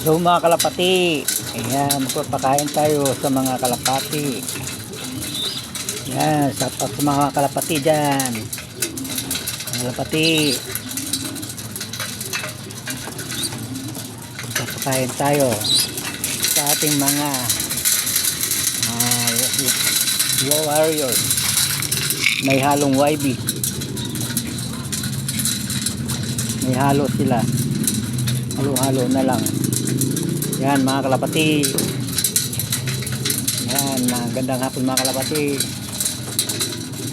So mga kalapati, ayan, magpapakain tayo sa mga kalapati. Ayan, sa mga kalapati dyan. Mga kalapati. Magpapakain tayo sa ating mga warriors. May halong YB. May halo sila. Halo-halo na lang. Yan mga kalapati. Yan, magandang hapon mga kalapati.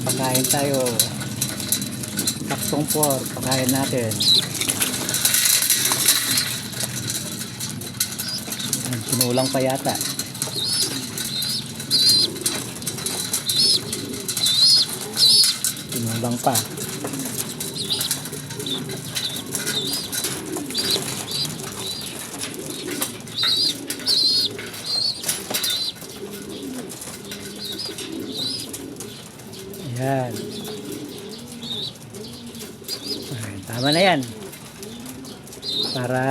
Pagkain tayo. Taksong pork, pagkain natin. Yan, sinulang pa yata. Sinulang pa. Yan. Ay, tama na yan. Para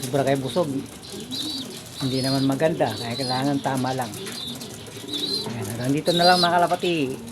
sobra kayo busog. Hindi naman maganda. Kaya kailangan tama lang. Ayan, hanggang dito na lang mga kalapati.